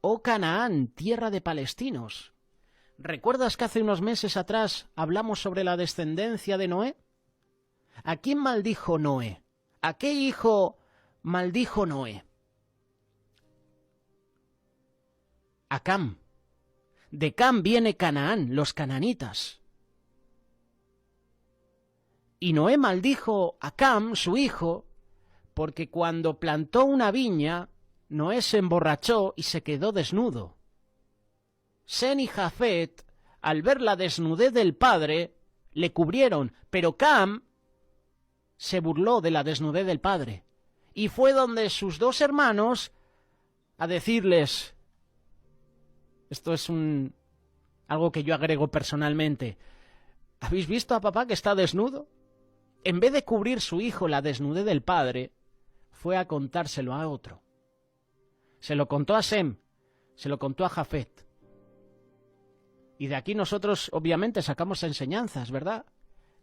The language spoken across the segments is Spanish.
oh Canaán, tierra de palestinos. ¿Recuerdas que hace unos meses atrás hablamos sobre la descendencia de Noé? ¿A quién maldijo Noé? ¿A qué hijo maldijo Noé? A Cam. De Cam viene Canaán, los cananitas. Y Noé maldijo a Cam, su hijo, porque cuando plantó una viña, Noé se emborrachó y se quedó desnudo. Sem y Jafet, al ver la desnudez del padre, le cubrieron, pero Cam se burló de la desnudez del padre y fue donde sus dos hermanos a decirles, esto es algo que yo agrego personalmente, ¿habéis visto a papá que está desnudo? En vez de cubrir su hijo la desnudez del padre, fue a contárselo a otro. Se lo contó a Sem, se lo contó a Jafet. Y de aquí nosotros obviamente sacamos enseñanzas, ¿verdad?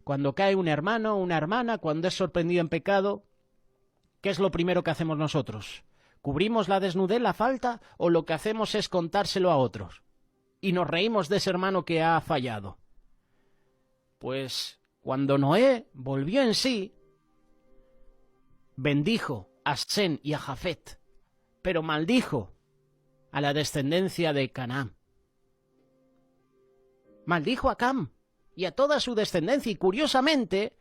Cuando cae un hermano o una hermana, cuando es sorprendido en pecado, ¿qué es lo primero que hacemos nosotros? ¿Cubrimos la desnudez, la falta, o lo que hacemos es contárselo a otros? Y nos reímos de ese hermano que ha fallado. Pues cuando Noé volvió en sí, bendijo a Sem y a Jafet, pero maldijo a la descendencia de Canaán. Maldijo a Cam y a toda su descendencia, y curiosamente,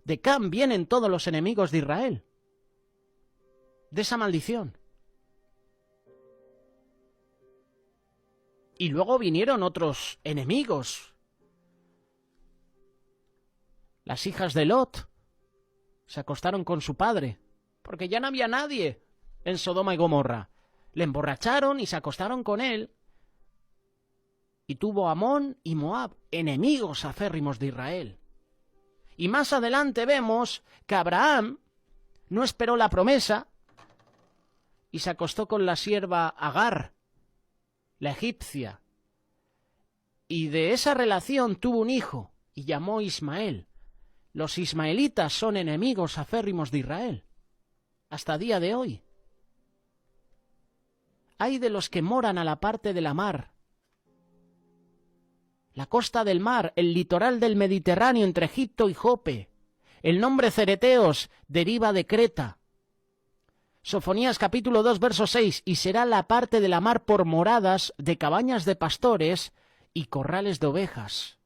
de Cam vienen todos los enemigos de Israel, de esa maldición. Y luego vinieron otros enemigos. Las hijas de Lot se acostaron con su padre, porque ya no había nadie en Sodoma y Gomorra. Le emborracharon y se acostaron con él. Y tuvo Amón y Moab, enemigos acérrimos de Israel. Y más adelante vemos que Abraham no esperó la promesa y se acostó con la sierva Agar, la egipcia. Y de esa relación tuvo un hijo y llamó Ismael. Los ismaelitas son enemigos acérrimos de Israel, hasta día de hoy. Hay de los que moran a la parte de la mar, la costa del mar, el litoral del Mediterráneo entre Egipto y Jope. El nombre cereteos deriva de Creta. Sofonías capítulo 2, verso 6, y será la parte de la mar por moradas de cabañas de pastores y corrales de ovejas.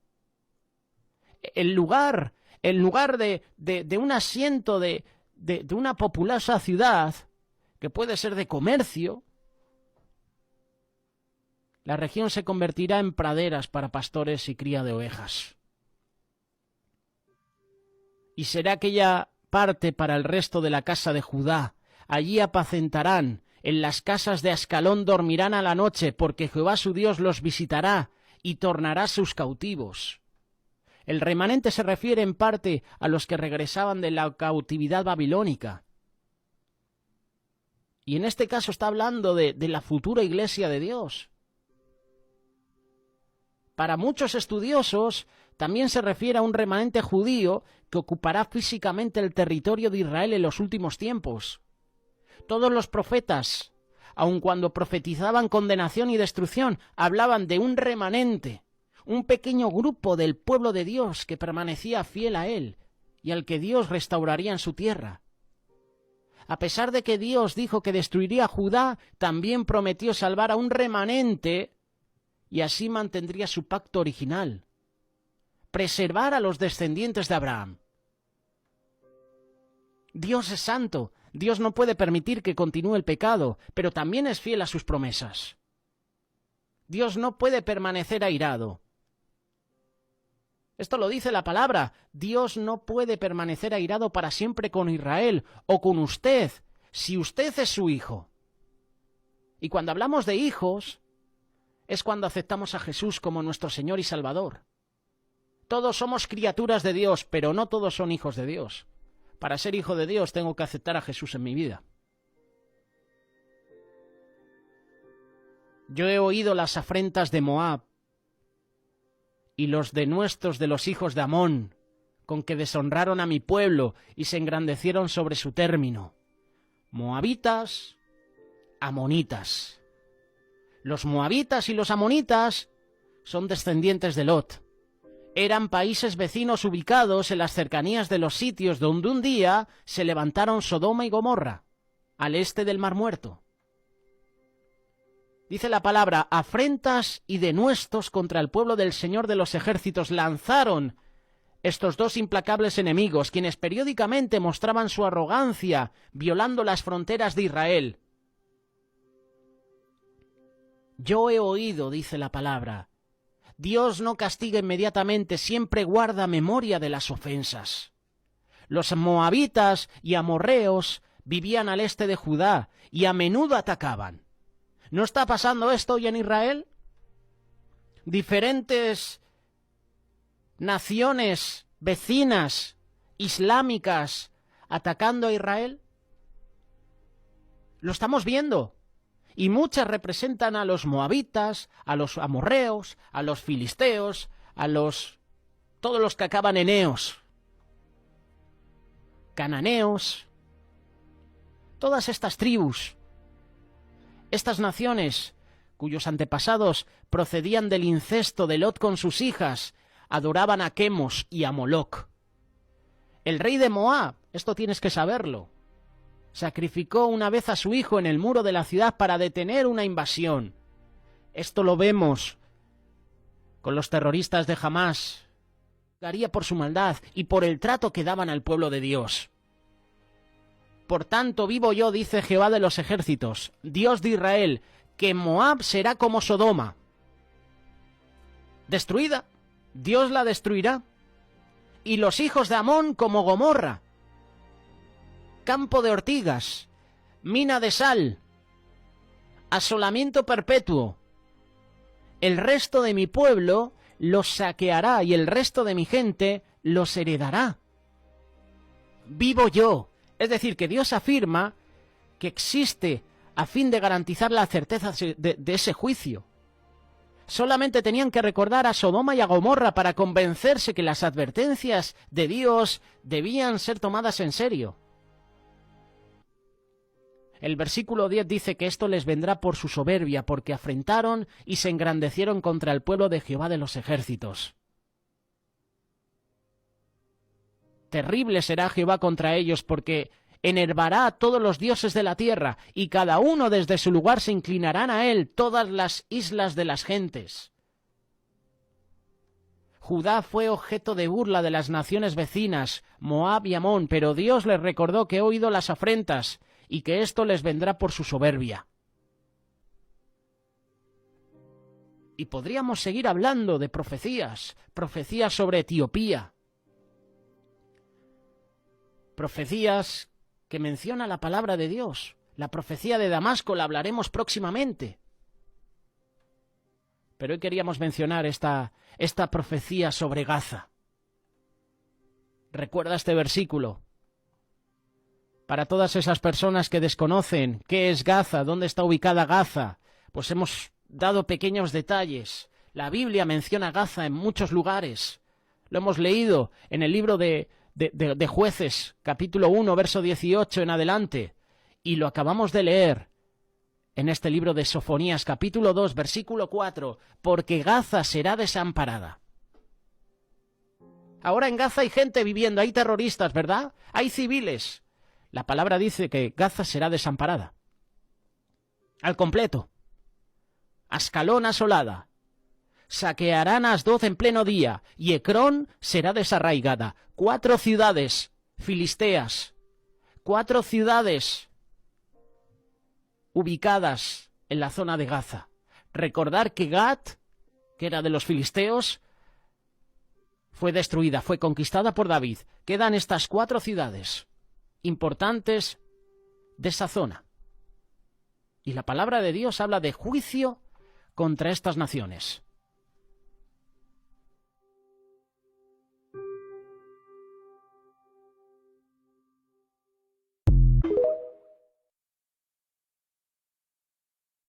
El lugar de un asiento de una populosa ciudad, que puede ser de comercio, la región se convertirá en praderas para pastores y cría de ovejas. Y será aquella parte para el resto de la casa de Judá. Allí apacentarán, en las casas de Ascalón dormirán a la noche, porque Jehová su Dios los visitará y tornará sus cautivos. El remanente se refiere en parte a los que regresaban de la cautividad babilónica. Y en este caso está hablando de la futura iglesia de Dios. Para muchos estudiosos, también se refiere a un remanente judío que ocupará físicamente el territorio de Israel en los últimos tiempos. Todos los profetas, aun cuando profetizaban condenación y destrucción, hablaban de un remanente, un pequeño grupo del pueblo de Dios que permanecía fiel a él y al que Dios restauraría en su tierra. A pesar de que Dios dijo que destruiría a Judá, también prometió salvar a un remanente y así mantendría su pacto original, preservar a los descendientes de Abraham. Dios es santo, Dios no puede permitir que continúe el pecado, pero también es fiel a sus promesas. Dios no puede permanecer airado. Esto lo dice la palabra. Dios no puede permanecer airado para siempre con Israel o con usted, si usted es su hijo. Y cuando hablamos de hijos, es cuando aceptamos a Jesús como nuestro Señor y Salvador. Todos somos criaturas de Dios, pero no todos son hijos de Dios. Para ser hijo de Dios tengo que aceptar a Jesús en mi vida. Yo he oído las afrentas de Moab y los denuestos de los hijos de Amón, con que deshonraron a mi pueblo y se engrandecieron sobre su término. Moabitas, amonitas. Los moabitas y los amonitas son descendientes de Lot. Eran países vecinos ubicados en las cercanías de los sitios donde un día se levantaron Sodoma y Gomorra, al este del Mar Muerto. Dice la palabra, afrentas y denuestos contra el pueblo del Señor de los ejércitos lanzaron estos dos implacables enemigos, quienes periódicamente mostraban su arrogancia, violando las fronteras de Israel. Yo he oído, dice la palabra, Dios no castiga inmediatamente, siempre guarda memoria de las ofensas. Los moabitas y amorreos vivían al este de Judá y a menudo atacaban. ¿No está pasando esto hoy en Israel? Diferentes naciones vecinas islámicas atacando a Israel. Lo estamos viendo. Y muchas representan a los moabitas, a los amorreos, a los filisteos, todos los que acaban en eos, cananeos, todas estas tribus, estas naciones cuyos antepasados procedían del incesto de Lot con sus hijas, adoraban a Quemos y a Moloc. El rey de Moab, esto tienes que saberlo, sacrificó una vez a su hijo en el muro de la ciudad para detener una invasión. Esto lo vemos con los terroristas de Hamás. Haría por su maldad y por el trato que daban al pueblo de Dios. Por tanto, vivo yo, dice Jehová de los ejércitos, Dios de Israel, que Moab será como Sodoma. Destruida, Dios la destruirá. Y los hijos de Amón como Gomorra. Campo de ortigas, mina de sal, asolamiento perpetuo. El resto de mi pueblo los saqueará y el resto de mi gente los heredará. Vivo yo. Es decir, que Dios afirma que existe a fin de garantizar la certeza de ese juicio. Solamente tenían que recordar a Sodoma y a Gomorra para convencerse que las advertencias de Dios debían ser tomadas en serio. El versículo 10 dice que esto les vendrá por su soberbia, porque afrentaron y se engrandecieron contra el pueblo de Jehová de los ejércitos. Terrible será Jehová contra ellos, porque enervará a todos los dioses de la tierra, y cada uno desde su lugar se inclinarán a él todas las islas de las gentes. Judá fue objeto de burla de las naciones vecinas, Moab y Amón, pero Dios les recordó que he oído las afrentas, y que esto les vendrá por su soberbia. Y podríamos seguir hablando de profecías sobre Etiopía, profecías que menciona la palabra de Dios. La profecía de Damasco la hablaremos próximamente. Pero hoy queríamos mencionar esta profecía sobre Gaza. Recuerda este versículo. Para todas esas personas que desconocen qué es Gaza, dónde está ubicada Gaza, pues hemos dado pequeños detalles. La Biblia menciona Gaza en muchos lugares. Lo hemos leído en el libro de Jueces, capítulo 1, verso 18 en adelante. Y lo acabamos de leer en este libro de Sofonías, capítulo 2, versículo 4, porque Gaza será desamparada. Ahora en Gaza hay gente viviendo, hay terroristas, ¿verdad? Hay civiles. La palabra dice que Gaza será desamparada. Al completo. Ascalón asolada. Saquearán a Asdod en pleno día, y Ecrón será desarraigada. 4 ciudades filisteas, 4 ciudades ubicadas en la zona de Gaza. Recordar que Gat, que era de los filisteos, fue destruida, fue conquistada por David. Quedan estas 4 ciudades importantes de esa zona. Y la palabra de Dios habla de juicio contra estas naciones.